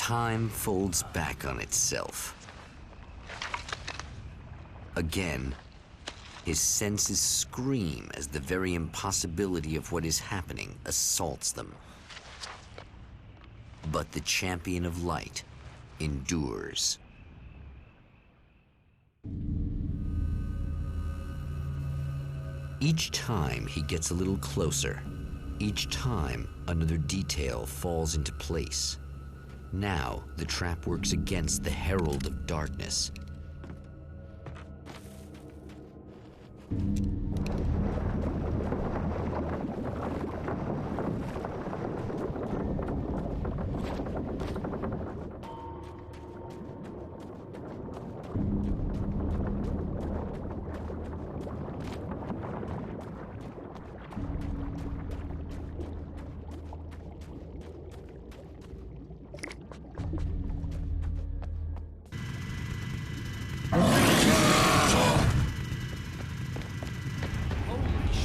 Time folds back on itself. Again, his senses scream as the very impossibility of what is happening assaults them. But the champion of light endures. Each time he gets a little closer. Each time another detail falls into place. Now the trap works against the Herald of Darkness.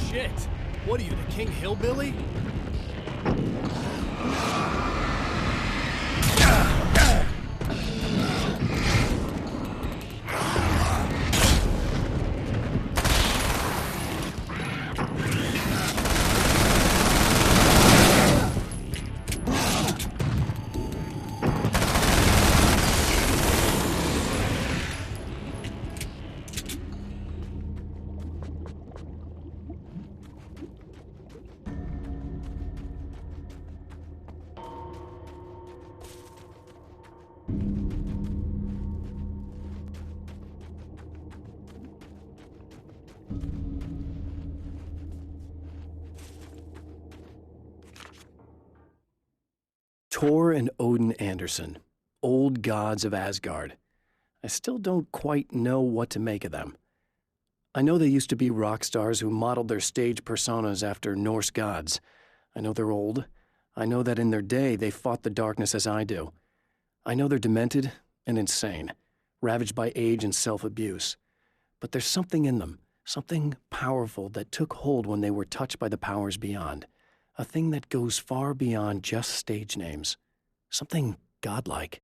Shit! What are you, the King Hillbilly? Thor and Odin Anderson, old gods of Asgard. I still don't quite know what to make of them. I know they used to be rock stars who modeled their stage personas after Norse gods. I know they're old. I know that in their day they fought the darkness as I do. I know they're demented and insane, ravaged by age and self-abuse. But there's something in them, something powerful that took hold when they were touched by the powers beyond. A thing that goes far beyond just stage names. Something godlike.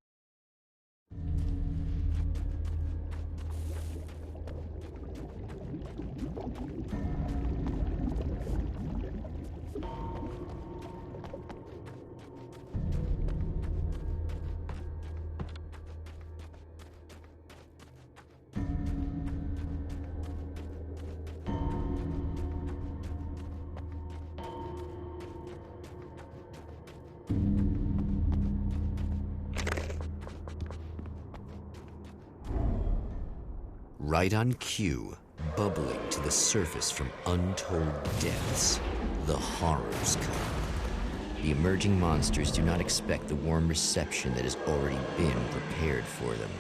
Right on cue, bubbling to the surface from untold depths, the horrors come. The emerging monsters do not expect the warm reception that has already been prepared for them.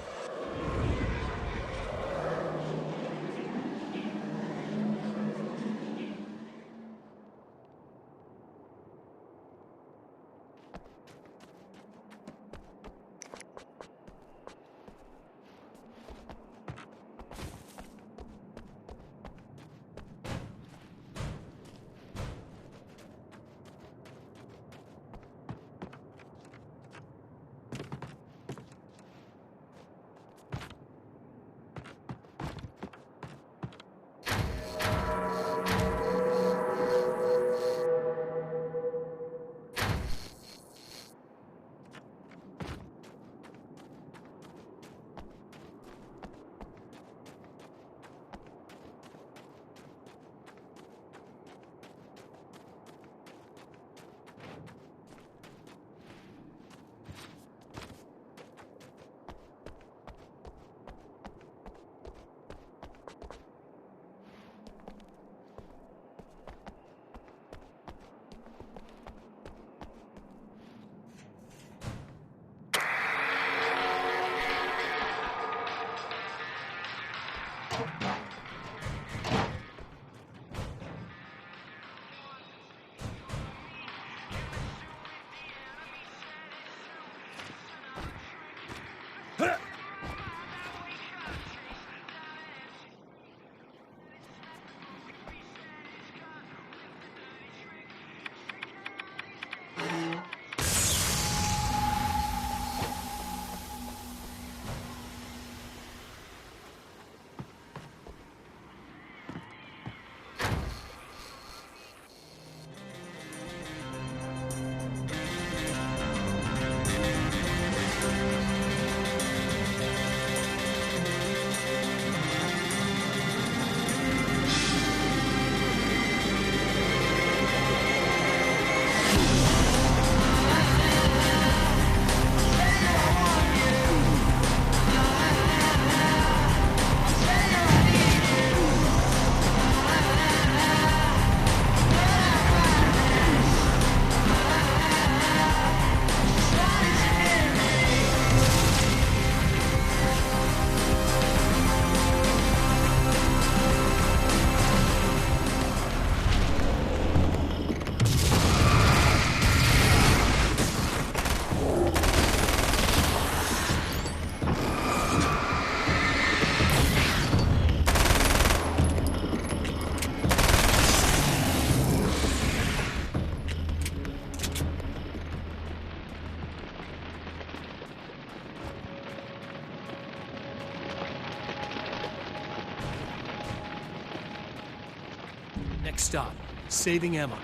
stop. Saving Emma.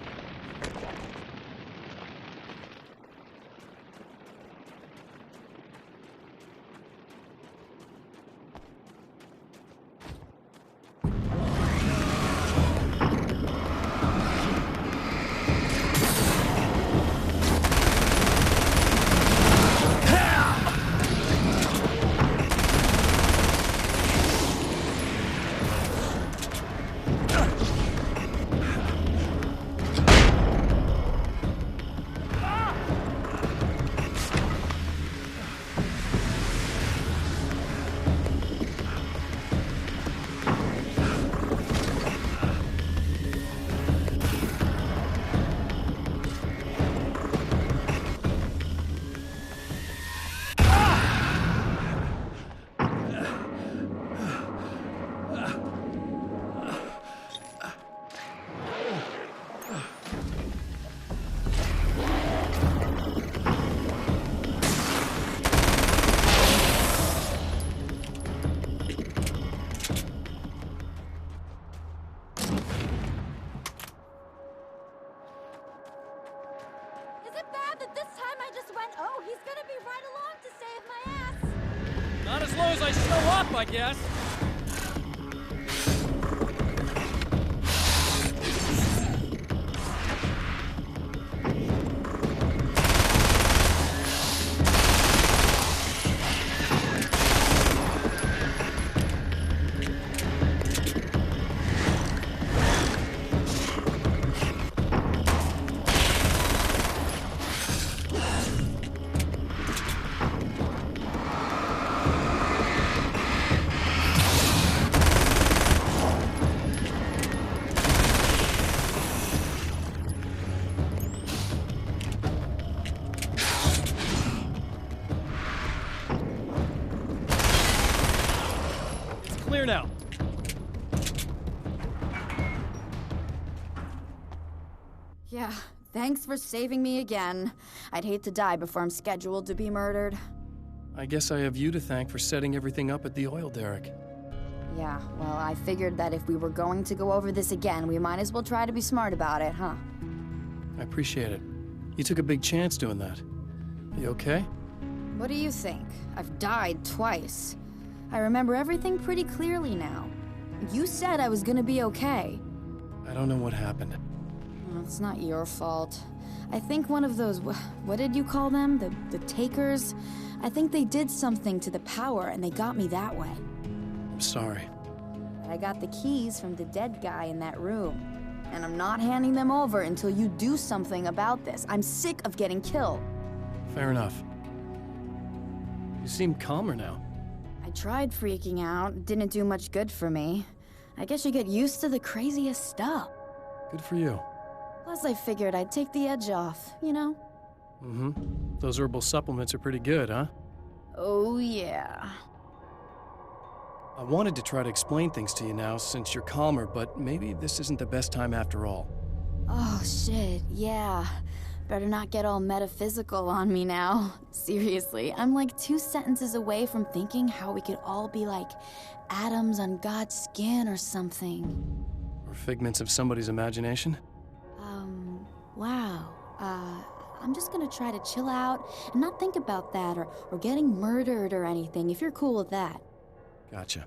Is it bad that this time I just went, oh, he's gonna be right along to save my ass? Not as low as I show up, I guess. Clear now. Yeah, thanks for saving me again. I'd hate to die before I'm scheduled to be murdered. I guess I have you to thank for setting everything up at the oil derrick. Yeah, well, I figured that if we were going to go over this again, we might as well try to be smart about it, huh? I appreciate it. You took a big chance doing that. You okay? What do you think? I've died twice. I remember everything pretty clearly now. You said I was gonna be okay. I don't know what happened. Well, it's not your fault. I think one of those, what did you call them? The takers? I think they did something to the power and they got me that way. I'm sorry. I got the keys from the dead guy in that room. And I'm not handing them over until you do something about this. I'm sick of getting killed. Fair enough. You seem calmer now. I tried freaking out. It didn't do much good for me. I guess you get used to the craziest stuff. Good for you. Plus, I figured I'd take the edge off, you know? Mm-hmm. Those herbal supplements are pretty good, huh? Oh, yeah. I wanted to try to explain things to you now since you're calmer, but maybe this isn't the best time after all. Oh, shit, yeah. Better not get all metaphysical on me now. Seriously, I'm like 2 sentences away from thinking how we could all be like atoms on God's skin or something. Or figments of somebody's imagination? Wow. I'm just gonna try to chill out and not think about that or getting murdered or anything, if you're cool with that. Gotcha.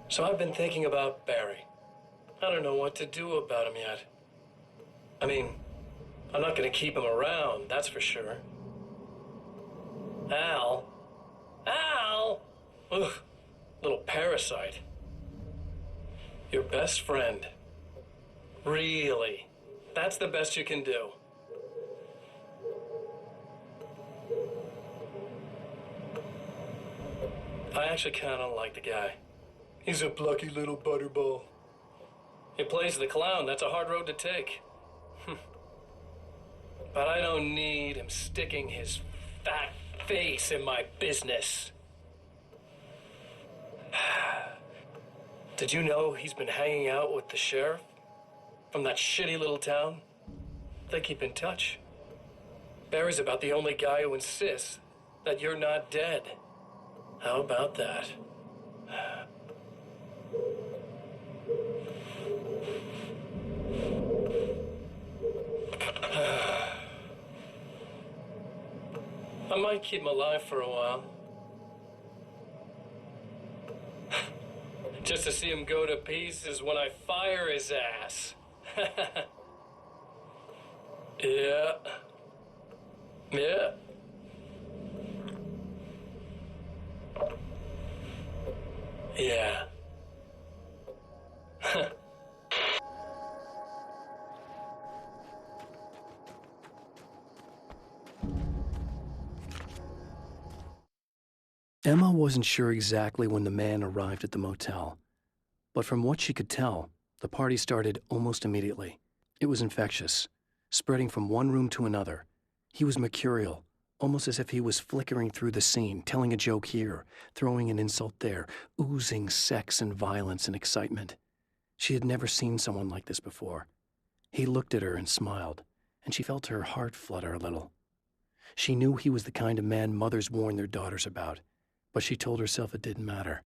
So I've been thinking about Barry. I don't know what to do about him yet. I mean, I'm not gonna keep him around, that's for sure. Al? Al! Ugh, little parasite. Your best friend. Really? That's the best you can do? I actually kinda like the guy. He's a plucky little butterball. He plays the clown. That's a hard road to take. But I don't need him sticking his fat face in my business. Did you know he's been hanging out with the sheriff from that shitty little town? They keep in touch. Barry's about the only guy who insists that you're not dead. How about that? I might keep him alive for a while. Just to see him go to pieces when I fire his ass. Yeah. Yeah. Yeah. Emma wasn't sure exactly when the man arrived at the motel, but from what she could tell, the party started almost immediately. It was infectious, spreading from one room to another. He was mercurial, almost as if he was flickering through the scene, telling a joke here, throwing an insult there, oozing sex and violence and excitement. She had never seen someone like this before. He looked at her and smiled, and she felt her heart flutter a little. She knew he was the kind of man mothers warn their daughters about, but she told herself it didn't matter.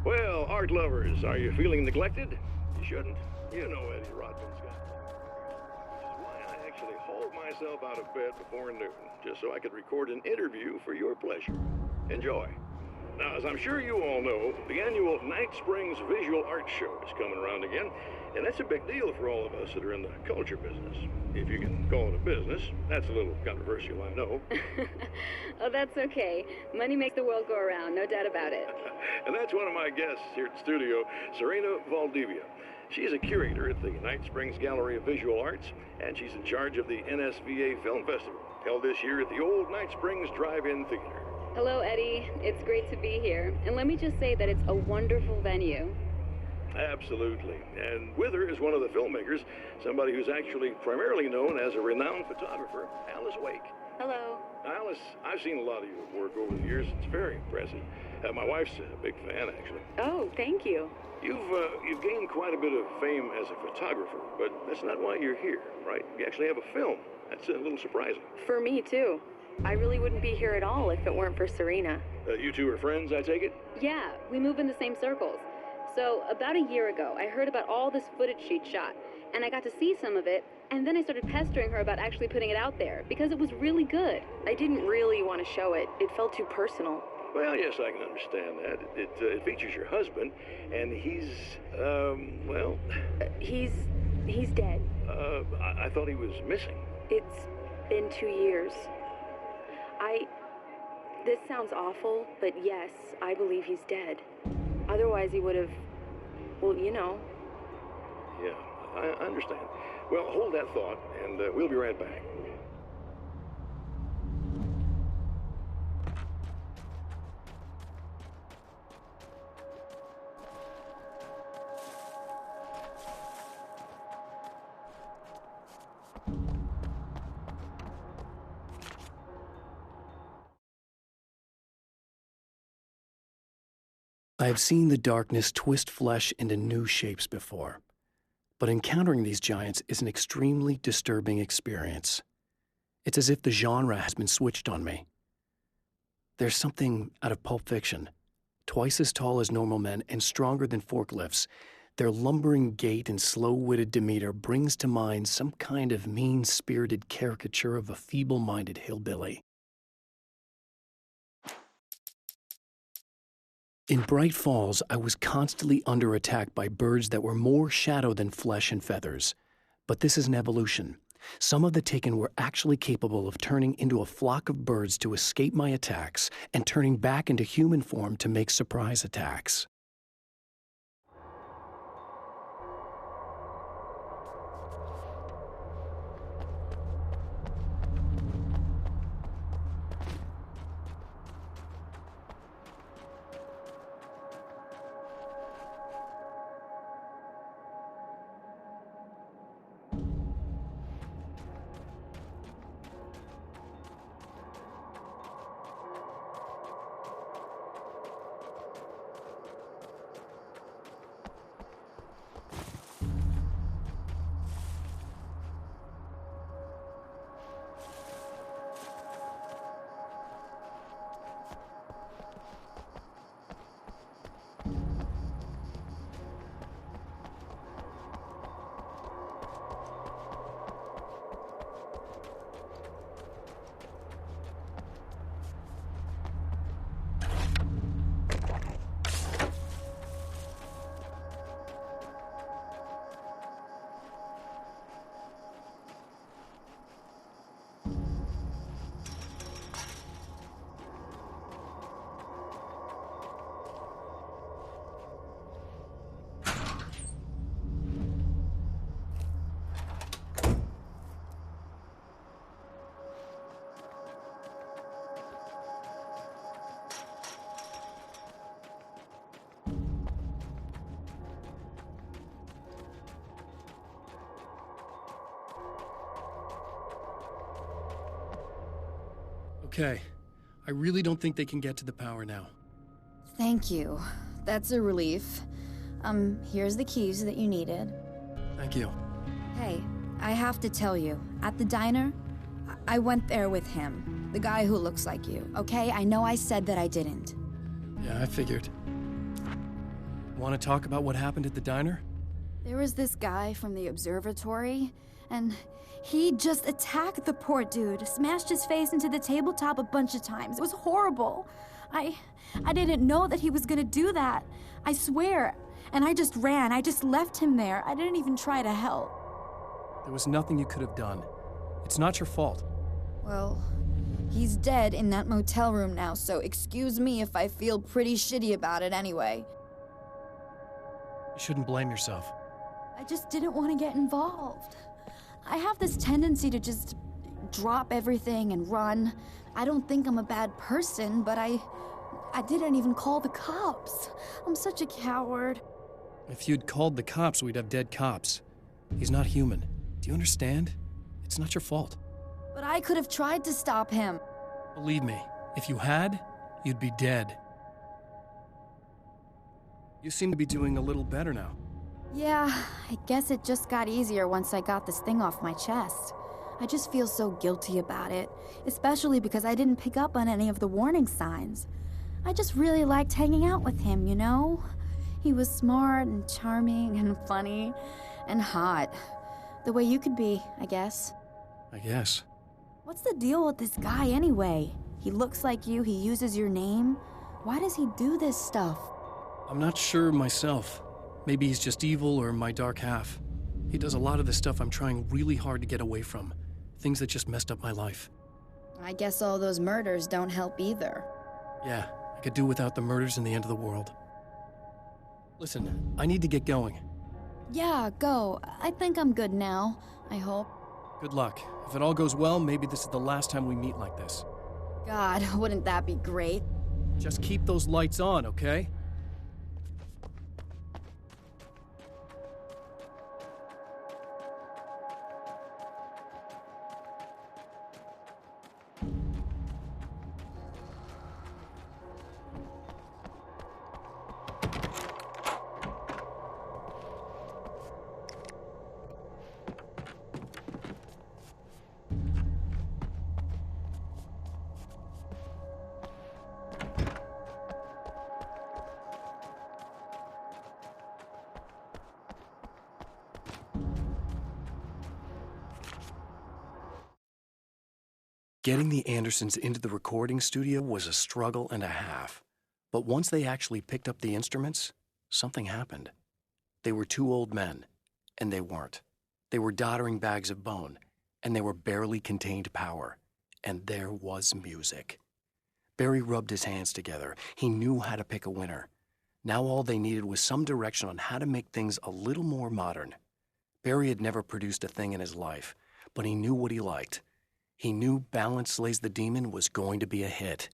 Well, art lovers, are you feeling neglected? You shouldn't. You know Eddie Rodman's got which is why I actually hauled myself out of bed before noon, just so I could record an interview for your pleasure. Enjoy. Now, as I'm sure you all know, the annual Night Springs Visual Art Show is coming around again, and that's a big deal for all of us that are in the culture business. If you can call it a business. That's a little controversial, I know. Oh, that's okay. Money makes the world go around, no doubt about it. And that's one of my guests here at the studio, Serena Valdivia. She's a curator at the Night Springs Gallery of Visual Arts, and she's in charge of the NSVA Film Festival, held this year at the old Night Springs Drive-In Theater. Hello, Eddie. It's great to be here. And let me just say that it's a wonderful venue. Absolutely. And with her is one of the filmmakers, somebody who's actually primarily known as a renowned photographer, Alice Wake. Hello. Alice, I've seen a lot of your work over the years. It's very impressive. My wife's a big fan, actually. Oh, thank you. You've gained quite a bit of fame as a photographer, but that's not why you're here, right? You actually have a film. That's a little surprising. For me, too. I really wouldn't be here at all if it weren't for Serena. You two are friends, I take it? Yeah, we move in the same circles. So, about a year ago, I heard about all this footage she'd shot, and I got to see some of it, and then I started pestering her about actually putting it out there, because it was really good. I didn't really want to show it. It felt too personal. Well, yes, I can understand that. It features your husband, and he's, well... He's dead. I thought he was missing. It's been 2 years. This sounds awful, but yes, I believe he's dead. Otherwise he would have, well, you know. Yeah, I understand. Well, hold that thought, and we'll be right back. I have seen the darkness twist flesh into new shapes before, but encountering these giants is an extremely disturbing experience. It's as if the genre has been switched on me. There's something out of Pulp Fiction. Twice as tall as normal men and stronger than forklifts, their lumbering gait and slow-witted demeanor brings to mind some kind of mean-spirited caricature of a feeble-minded hillbilly. In Bright Falls, I was constantly under attack by birds that were more shadow than flesh and feathers. But this is an evolution. Some of the Taken were actually capable of turning into a flock of birds to escape my attacks and turning back into human form to make surprise attacks. Okay, I really don't think they can get to the power now. Thank you. That's a relief. Here's the keys that you needed. Thank you. Hey, I have to tell you, at the diner, I went there with him. The guy who looks like you, okay? I know I said that I didn't. Yeah, I figured. Want to talk about what happened at the diner? There was this guy from the observatory, and he just attacked the poor dude, smashed his face into the tabletop a bunch of times. It was horrible. I didn't know that he was gonna do that. I swear. And I just ran. I just left him there. I didn't even try to help. There was nothing you could have done. It's not your fault. Well, he's dead in that motel room now, so excuse me if I feel pretty shitty about it anyway. You shouldn't blame yourself. I just didn't want to get involved. I have this tendency to just drop everything and run. I don't think I'm a bad person, but I didn't even call the cops. I'm such a coward. If you'd called the cops, we'd have dead cops. He's not human. Do you understand? It's not your fault. But I could have tried to stop him. Believe me, if you had, you'd be dead. You seem to be doing a little better now. Yeah, I guess it just got easier once I got this thing off my chest. I just feel so guilty about it, especially because I didn't pick up on any of the warning signs. I just really liked hanging out with him, you know? He was smart and charming and funny and hot. The way you could be, I guess. I guess. What's the deal with this guy anyway? He looks like you, he uses your name. Why does he do this stuff? I'm not sure myself. Maybe he's just evil or my dark half. He does a lot of the stuff I'm trying really hard to get away from. Things that just messed up my life. I guess all those murders don't help either. Yeah, I could do without the murders and the end of the world. Listen, I need to get going. Yeah, go. I think I'm good now, I hope. Good luck. If it all goes well, maybe this is the last time we meet like this. God, wouldn't that be great? Just keep those lights on, okay? Getting the Andersons into the recording studio was a struggle and a half. But once they actually picked up the instruments, something happened. They were two old men, and they weren't. They were doddering bags of bone, and they were barely contained power. And there was music. Barry rubbed his hands together. He knew how to pick a winner. Now all they needed was some direction on how to make things a little more modern. Barry had never produced a thing in his life, but he knew what he liked. He knew Balance Slays the Demon was going to be a hit.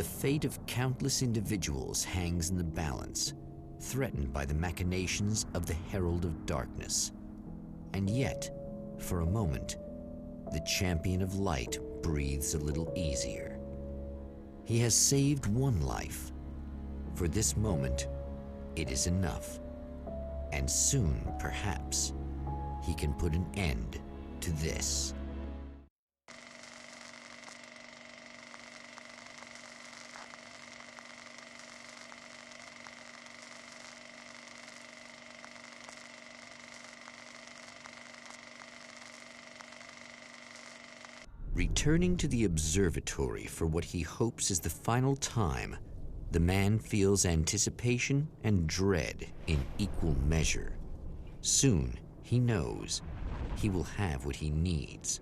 The fate of countless individuals hangs in the balance, threatened by the machinations of the Herald of Darkness. And yet, for a moment, the Champion of Light breathes a little easier. He has saved one life. For this moment, it is enough. And soon, perhaps, he can put an end to this. Returning to the observatory for what he hopes is the final time, the man feels anticipation and dread in equal measure. Soon, he knows, he will have what he needs.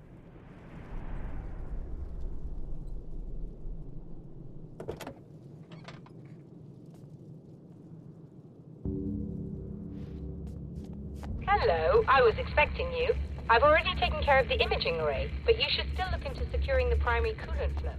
Hello, I was expecting you. I've already taken care of the imaging array, but you should still look into securing the primary coolant flow.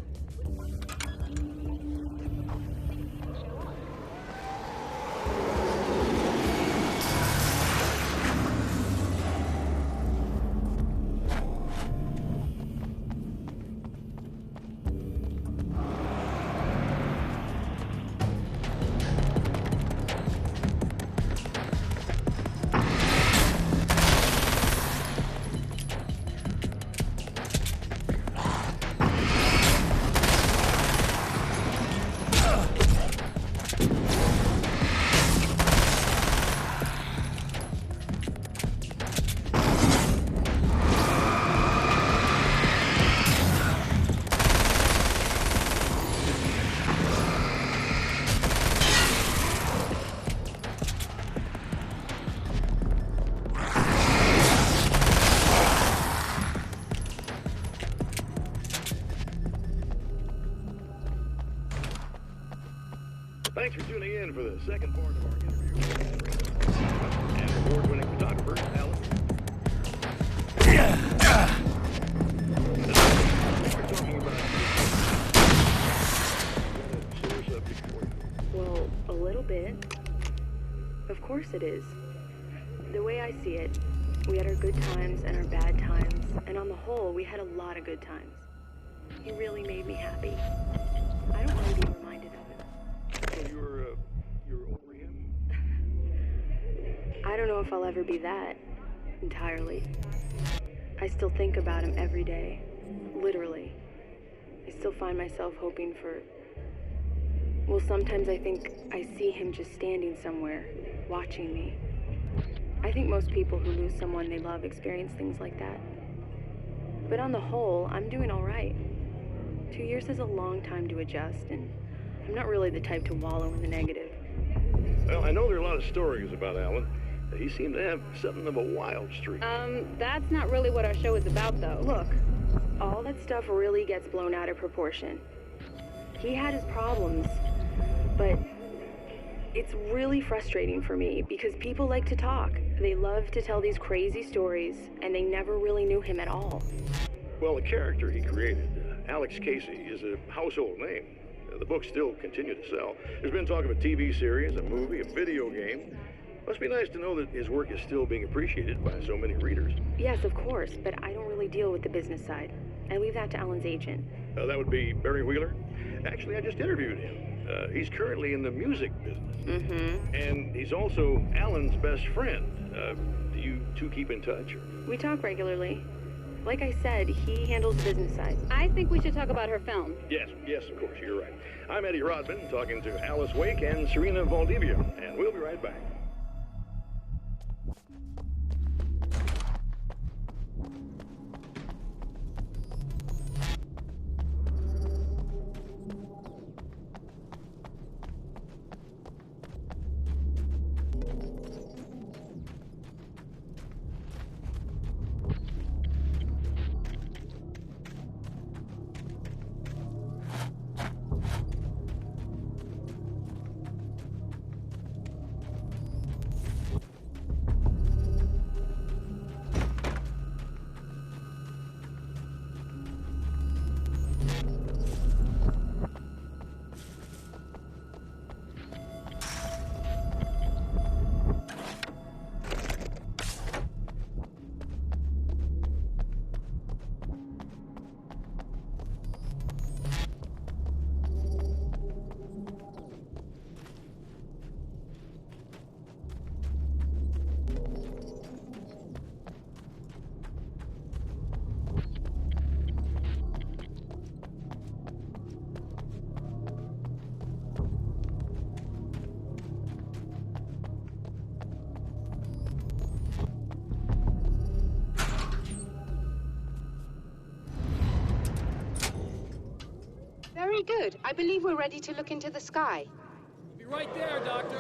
Thanks for tuning in for the second part of our interview and award-winning photographer, Alan. We're talking about a sore subject for you. Well, a little bit. Of course it is. The way I see it, we had our good times and our bad times, and on the whole, we had a lot of good times. He really made me happy. I don't want to be reminded of it. So you're over him? I don't know if I'll ever be that, entirely. I still think about him every day, literally. I still find myself hoping for... Well, sometimes I think I see him just standing somewhere, watching me. I think most people who lose someone they love experience things like that. But on the whole, I'm doing all right. 2 years is a long time to adjust, and I'm not really the type to wallow in the negative. Well, I know there are a lot of stories about Alan. He seemed to have something of a wild streak. That's not really what our show is about, though. Look, all that stuff really gets blown out of proportion. He had his problems, but it's really frustrating for me because people like to talk. They love to tell these crazy stories, and they never really knew him at all. Well, the character he created, Alex Casey, is a household name. The books still continue to sell. There's been talk of a TV series, a movie, a video game. Must be nice to know that his work is still being appreciated by so many readers. Yes, of course, but I don't really deal with the business side. I leave that to Alan's agent. That would be Barry Wheeler. Actually, I just interviewed him. He's currently in the music business. Mm-hmm. And he's also Alan's best friend. Do you two keep in touch? We talk regularly. Like I said, he handles the business side. I think we should talk about her film. Yes, of course, you're right. I'm Eddie Rodman, talking to Alice Wake and Serena Valdivia, and we'll be right back. Very good. I believe we're ready to look into the sky. Be right there, Doctor.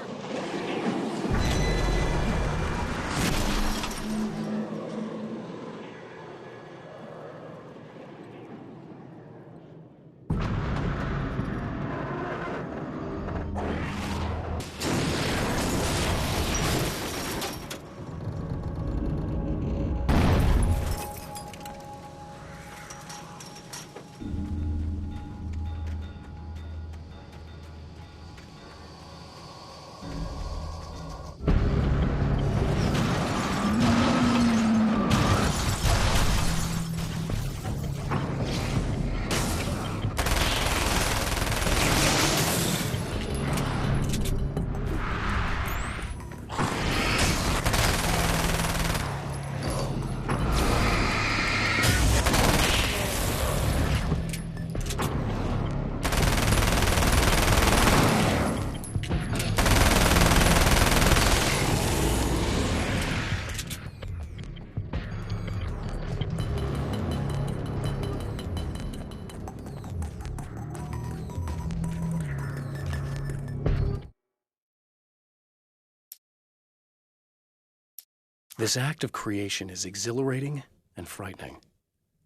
This act of creation is exhilarating and frightening.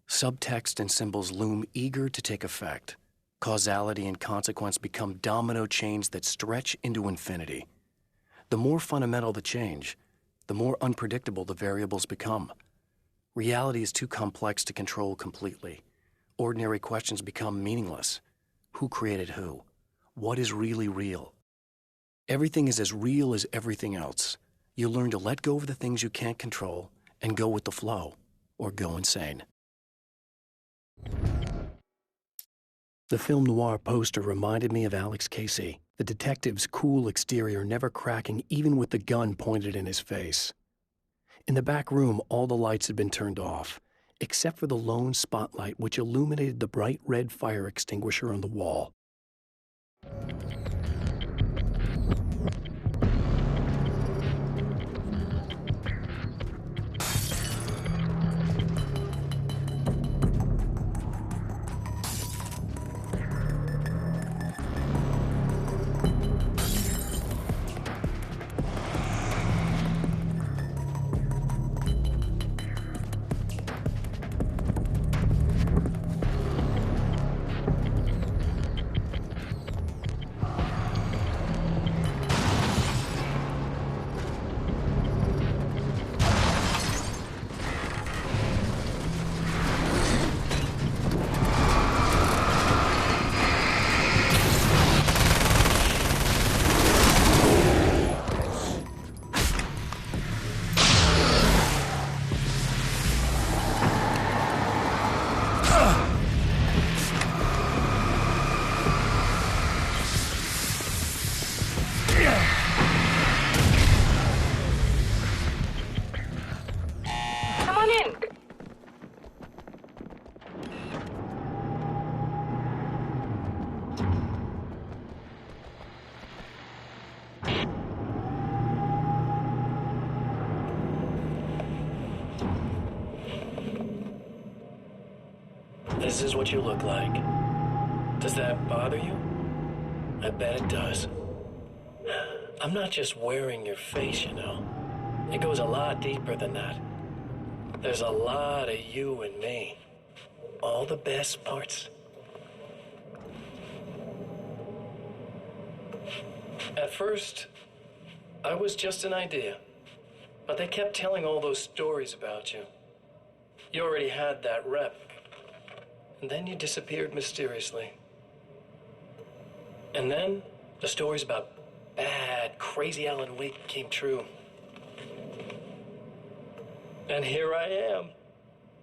Subtext and symbols loom eager to take effect, Causality and consequence become domino chains that stretch into infinity. The more fundamental the change, the more unpredictable the variables become. Reality is too complex to control completely. Ordinary questions become meaningless. Who created who? What is really real? Everything is as real as everything else. You learn to let go of the things you can't control and go with the flow, or go insane. The film noir poster reminded me of Alex Casey, the detective's cool exterior never cracking even with the gun pointed in his face. In the back room, all the lights had been turned off, except for the lone spotlight which illuminated the bright red fire extinguisher on the wall. This is what you look like. Does that bother you? I bet it does. I'm not just wearing your face, you know. It goes a lot deeper than that. There's a lot of you and me. All the best parts. At first, I was just an idea. But they kept telling all those stories about you. You already had that rep. And then you disappeared mysteriously. And then the stories about bad, crazy Alan Wake came true. And here I am.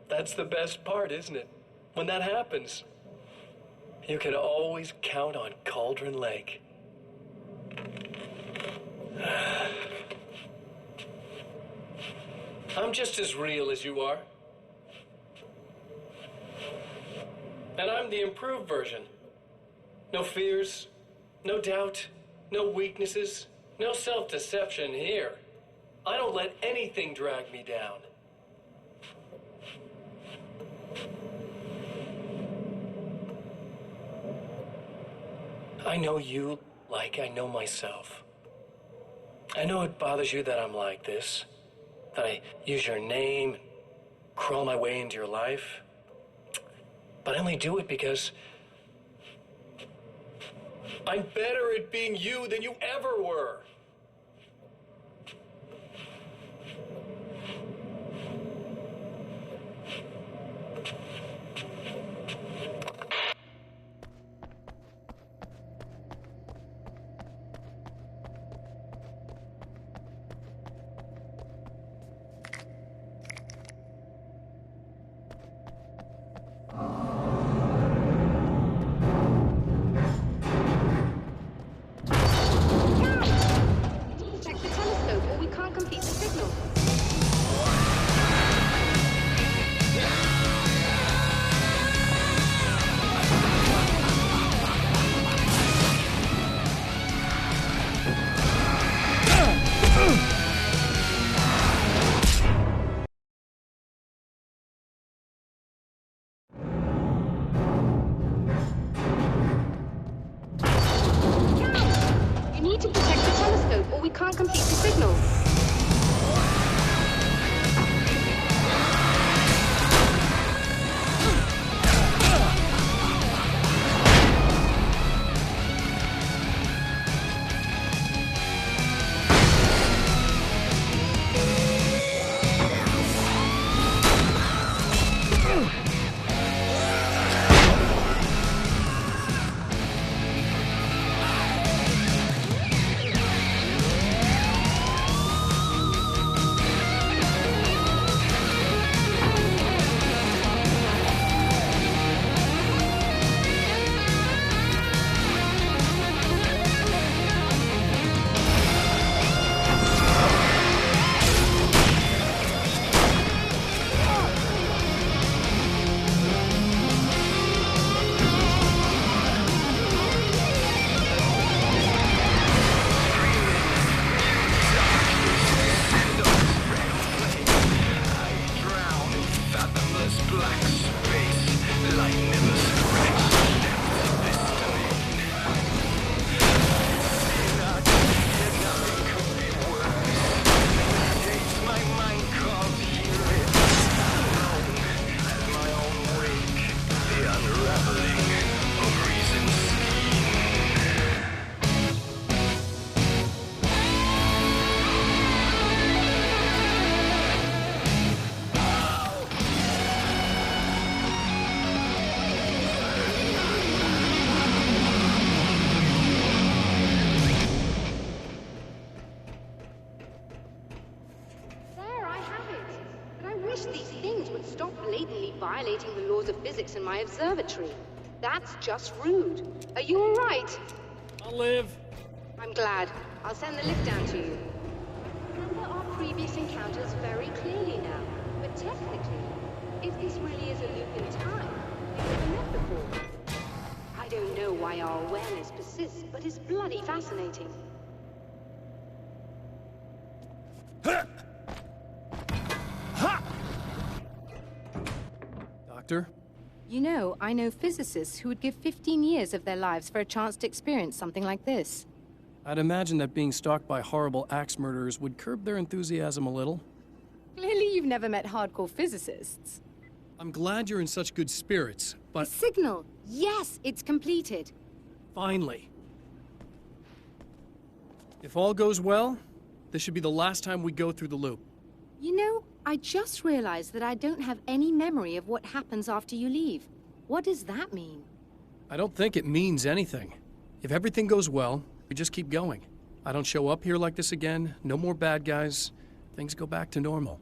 That's the best part, isn't it? When that happens, you can always count on Cauldron Lake. I'm just as real as you are. And I'm the improved version. No fears, no doubt, no weaknesses, no self-deception here. I don't let anything drag me down. I know you like I know myself. I know it bothers you that I'm like this, that I use your name, crawl my way into your life. But I only do it because I'm better at being you than you ever were. Can't complete the signal. unraveling of reasons. There, I have it. But I wish these things would stop blatantly violating the laws of physics in my observatory. That's just rude. Are you all right? I'll live. I'm glad. I'll send the lift down to you. I remember our previous encounters very clearly now. But technically, if this really is a loop in time, we've never met before. I don't know why our awareness persists, but it's bloody fascinating. Doctor? You know, I know physicists who would give 15 years of their lives for a chance to experience something like this. I'd imagine that being stalked by horrible axe murderers would curb their enthusiasm a little. Clearly you've never met hardcore physicists. I'm glad you're in such good spirits, but Signal! Yes, it's completed. finally. If all goes well, this should be the last time we go through the loop. You know, I just realized that I don't have any memory of what happens after you leave. What does that mean? I don't think it means anything. If everything goes well, we just keep going. I don't show up here like this again, no more bad guys. Things go back to normal.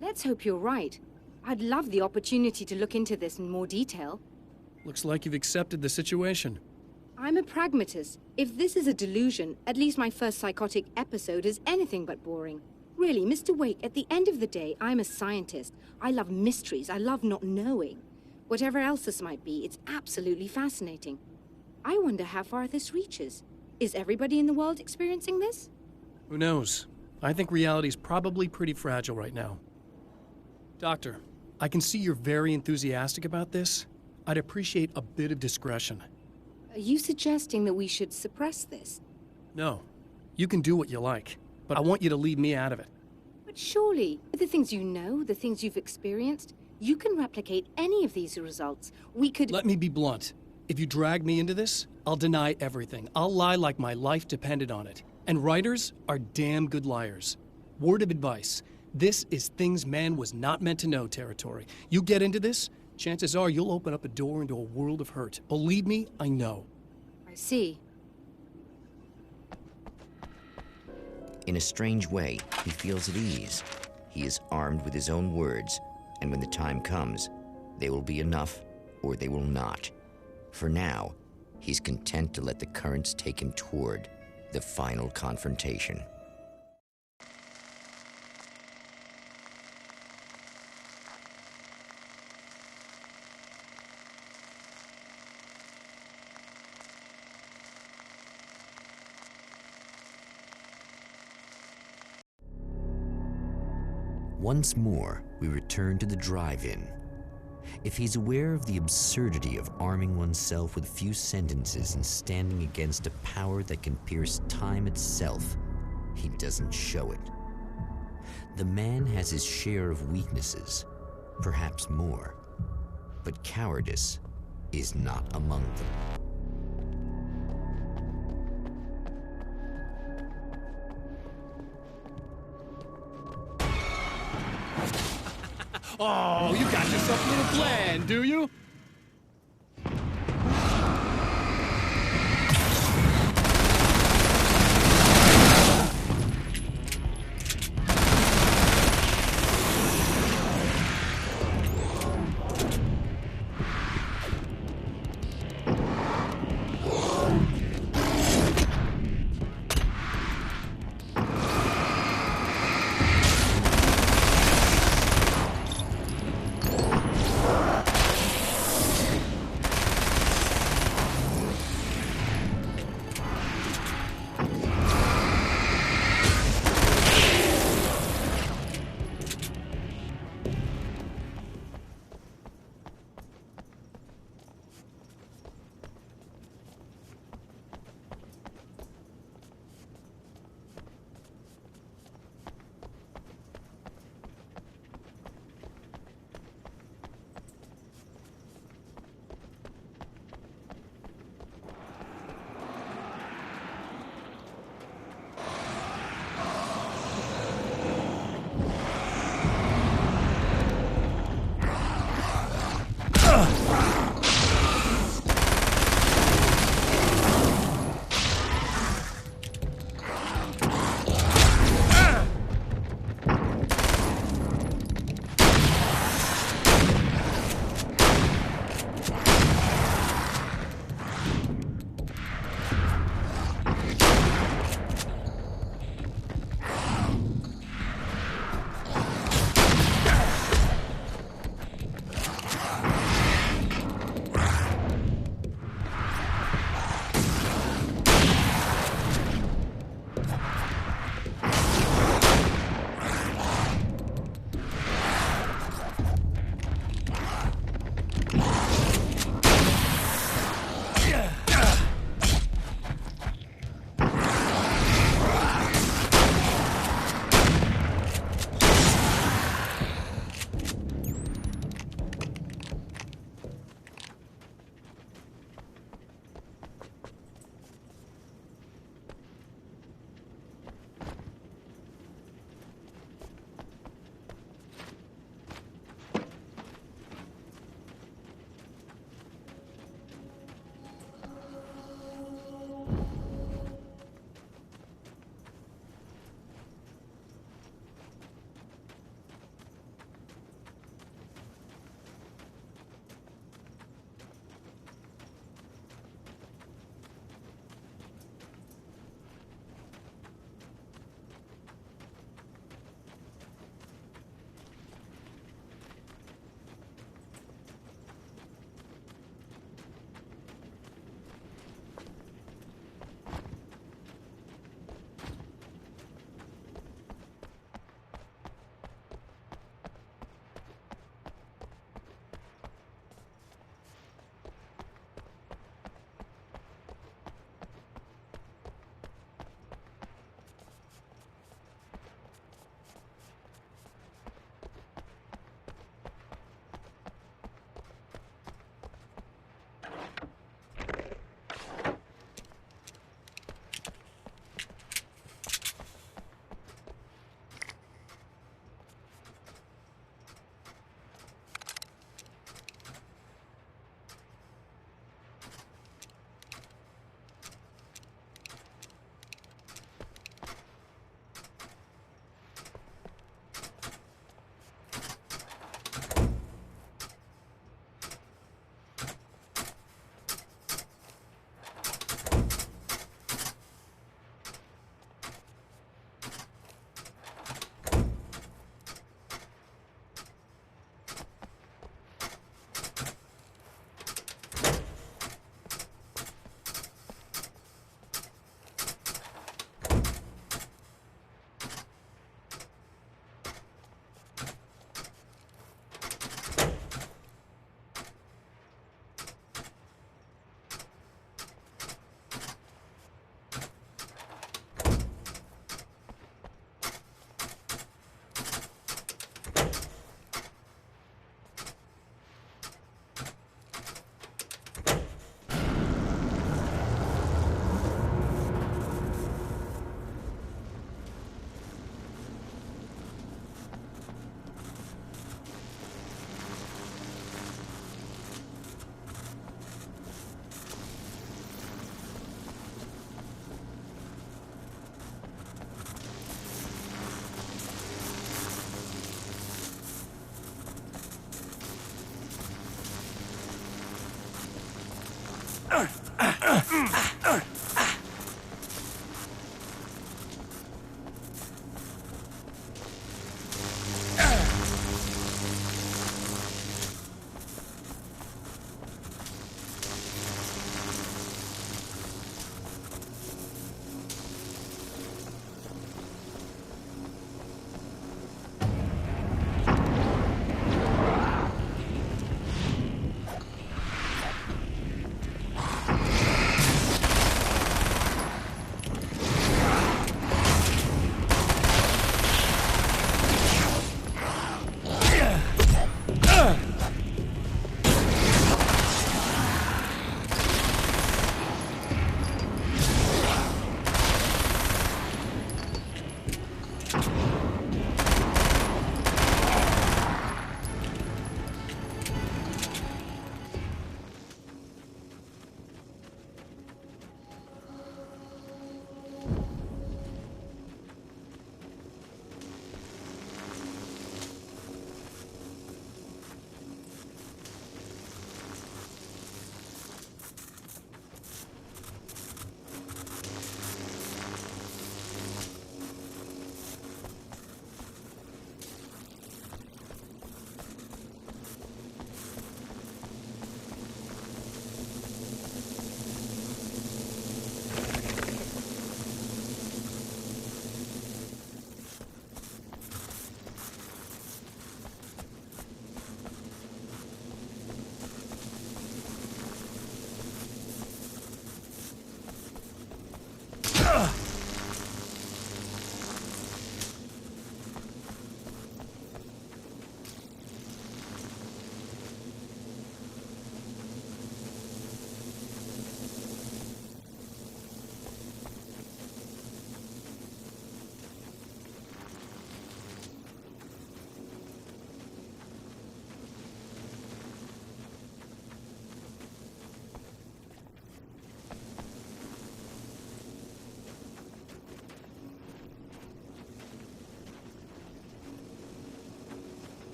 Let's hope you're right. I'd love the opportunity to look into this in more detail. Looks like you've accepted the situation. I'm a pragmatist. If this is a delusion, at least my first psychotic episode is anything but boring. Really, Mr. Wake, at the end of the day, I'm a scientist. I love mysteries. I love not knowing. Whatever else this might be, it's absolutely fascinating. I wonder how far this reaches. Is everybody in the world experiencing this? Who knows? I think reality's probably pretty fragile right now. Doctor, I can see you're very enthusiastic about this. I'd appreciate a bit of discretion. Are you suggesting that we should suppress this? No, you can do what you like, but I want you to leave me out of it. But surely, with the things you know, the things you've experienced, you can replicate any of these results. We could— Let me be blunt. If you drag me into this, I'll deny everything. I'll lie like my life depended on it. And writers are damn good liars. Word of advice. This is things man was not meant to know territory. You get into this, chances are you'll open up a door into a world of hurt. Believe me, I know. I see. In a strange way, he feels at ease. He is armed with his own words, and when the time comes, they will be enough or they will not. For now, he's content to let the currents take him toward the final confrontation. Once more, we return to the drive-in. If he's aware of the absurdity of arming oneself with few sentences and standing against a power that can pierce time itself, he doesn't show it. The man has his share of weaknesses, perhaps more, but cowardice is not among them. Oh, you got yourself a little plan, do you?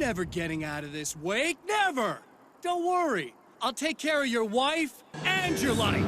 Never getting out of this, Wake. Never! Don't worry. I'll take care of your wife and your life.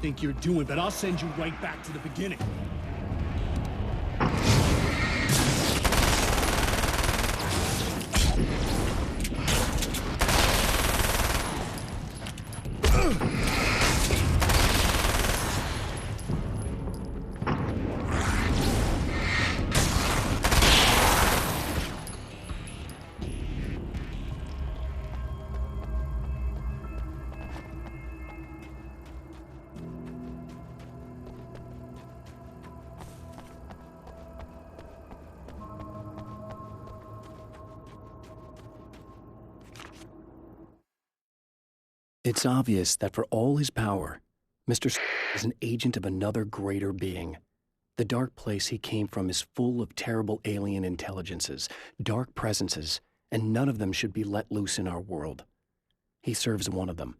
Think you're doing, but I'll send you right back to the beginning. It's obvious that for all his power, Mr. is an agent of another greater being, The dark place he came from is full of terrible alien intelligences, dark presences, and none of them should be let loose in our world. He serves one of them.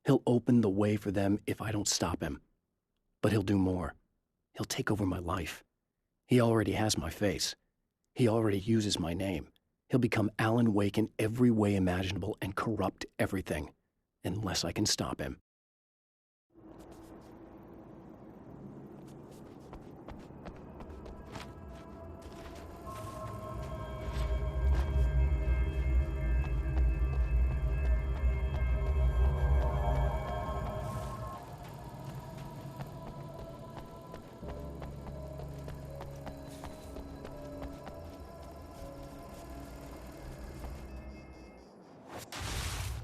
He'll open the way for them if I don't stop him. But he'll do more. He'll take over my life. He already has my face. He already uses my name. He'll become Alan Wake in every way imaginable and corrupt everything, unless I can stop him.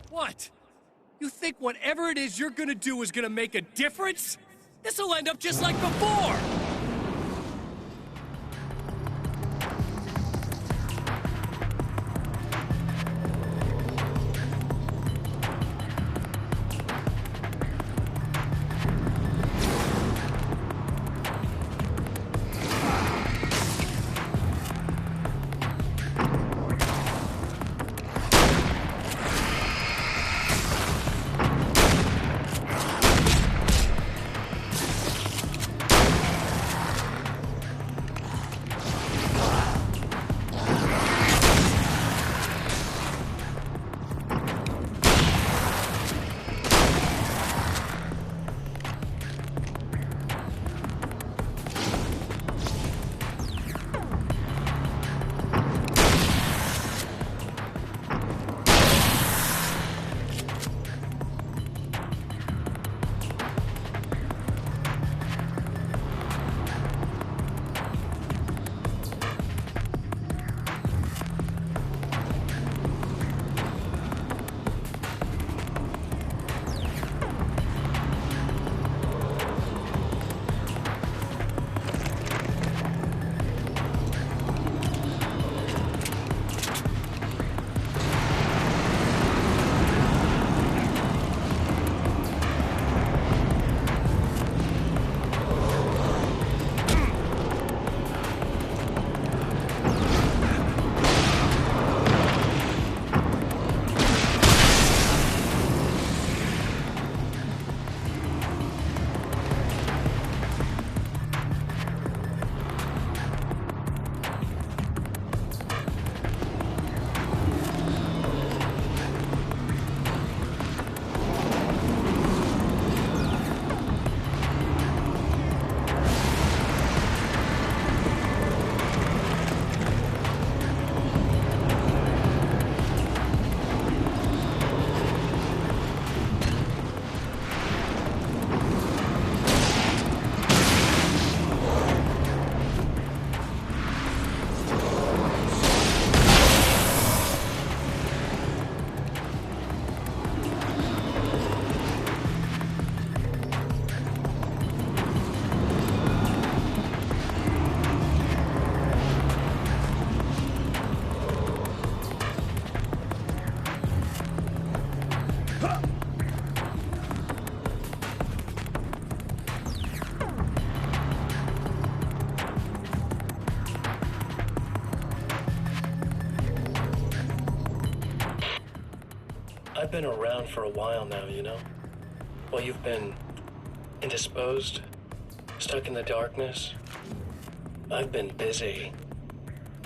What? You think whatever it is you're gonna do is gonna make a difference? This'll end up just like before! I've been around for a while now, you know? While you've been indisposed, stuck in the darkness, I've been busy.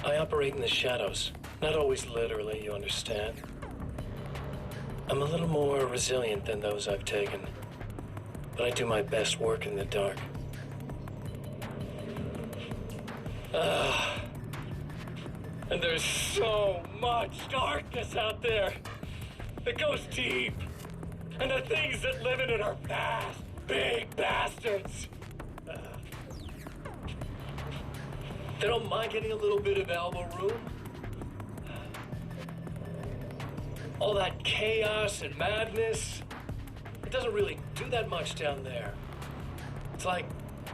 I operate in the shadows, not always literally, you understand? I'm a little more resilient than those I've taken, but I do my best work in the dark. And there's so much darkness out there that goes deep, and the things that live in it are fast, big bastards. They don't mind getting a little bit of elbow room. All that chaos and madness, it doesn't really do that much down there. It's like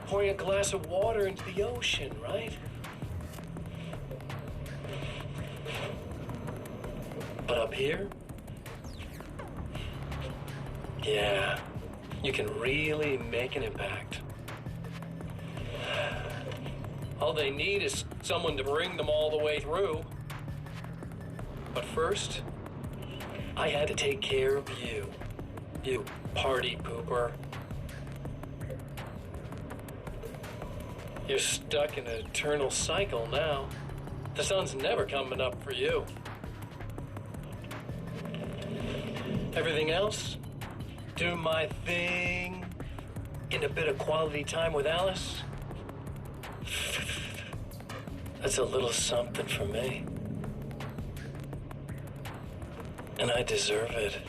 pouring a glass of water into the ocean, right? But up here, yeah, you can really make an impact. All they need is someone to bring them all the way through. But first, I had to take care of you. You party pooper. You're stuck in an eternal cycle now. The sun's never coming up for you. Everything else? Do my thing. Get a bit of quality time with Alice. That's a little something for me. And I deserve it.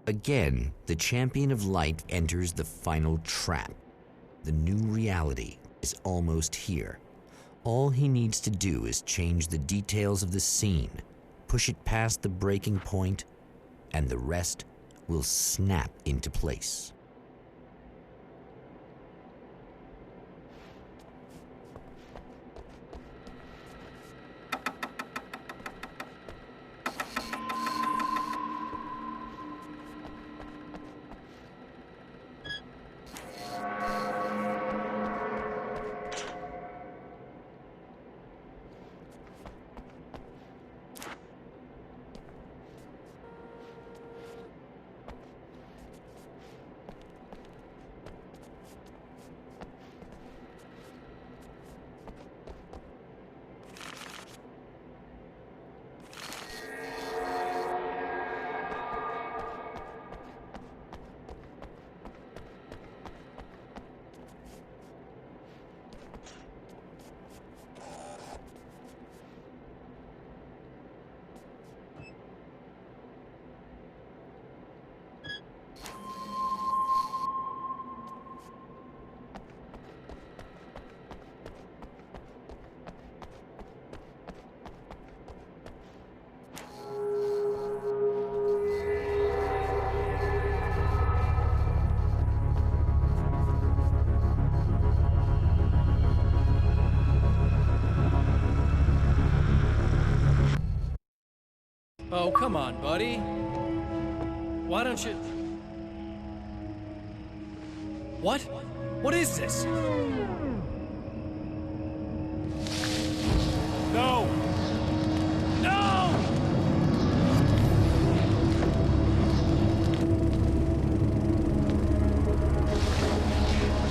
Again, the champion of light enters the final trap. The new reality is almost here. All he needs to do is change the details of the scene, push it past the breaking point, and the rest will snap into place. Oh, come on, buddy. Why don't you... What? What is this? No! No!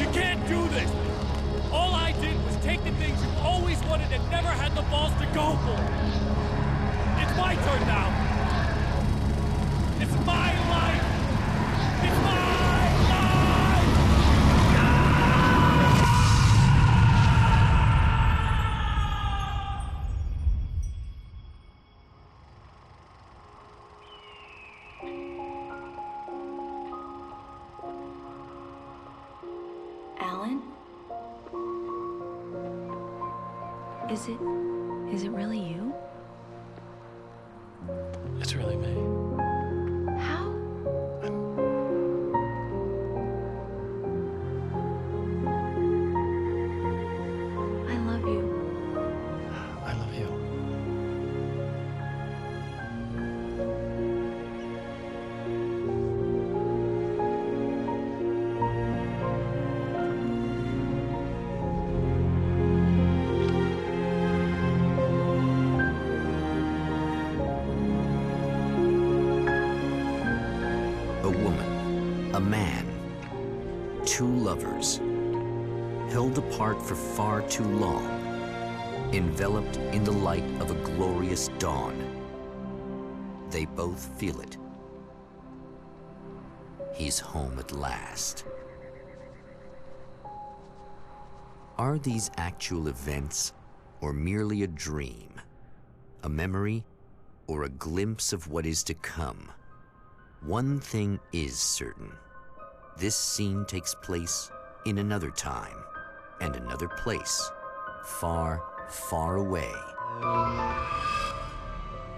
You can't do this! All I did was take the things you always wanted and never had the balls to go for. It's my turn now. It's my life. It's my life. Is it really you? It's really me. How? I love you. I love you. A woman, a man, two lovers, held apart for far too long, enveloped in the light of a glorious dawn. They both feel it. He's home at last. Are these actual events, or merely a dream? A memory, or a glimpse of what is to come? One thing is certain. This scene takes place in another time and another place, far, far away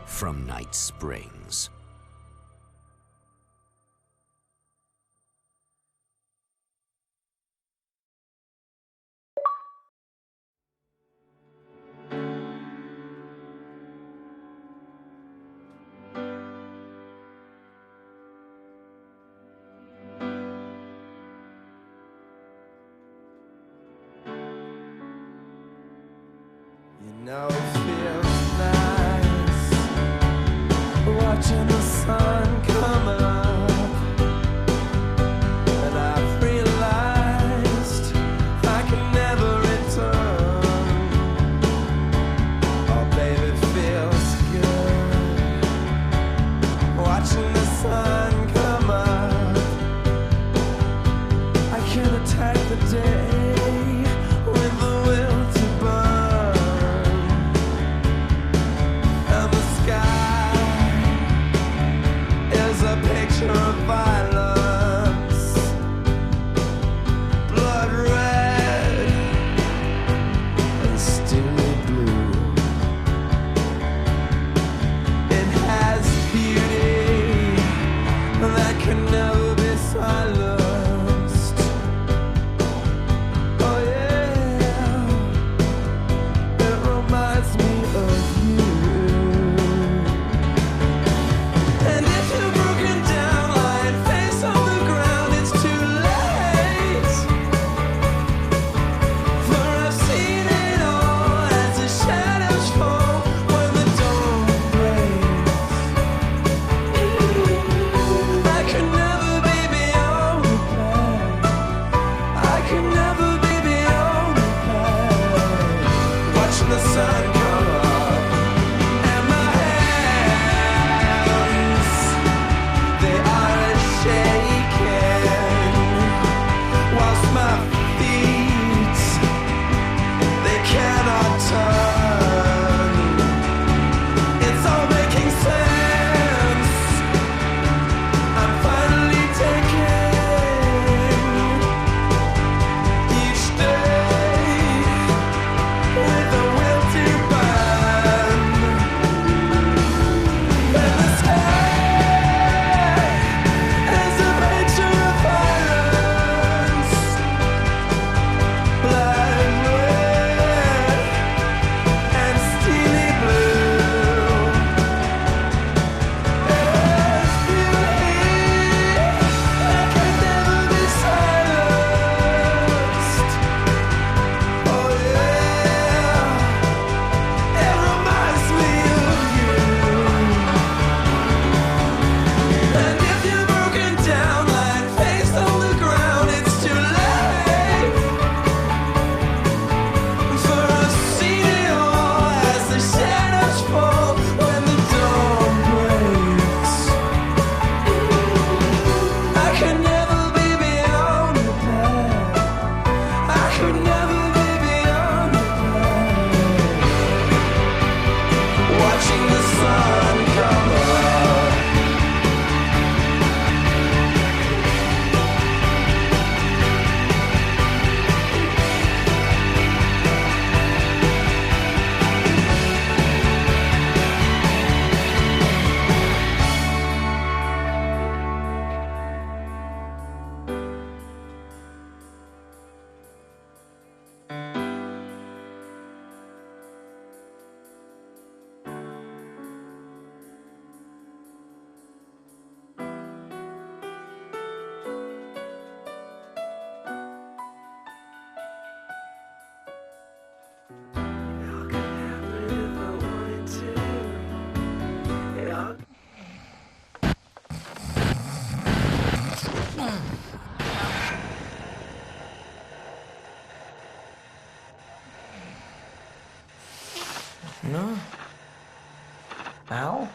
from Night Springs. You know it feels nice watching the sun come up, and I've realized I can never return. Oh baby, it feels good watching the sun come up. I can attack the day with the will to burn. And the sky is a picture of violence, blood red and steely blue. It has beauty that can never be silenced. Oh yeah, it reminds me of you. And if you're broken down, lying face on the ground, it's too late. For I've seen it all as the shadows fall when the dawn breaks. I could never be beyond repair. I could never be beyond repair. Watching the sun come up and my hands, they are shaking, whilst my feet, they cannot turn. It's all making sense. I'm finally taking each day with a will to burn. No? Al?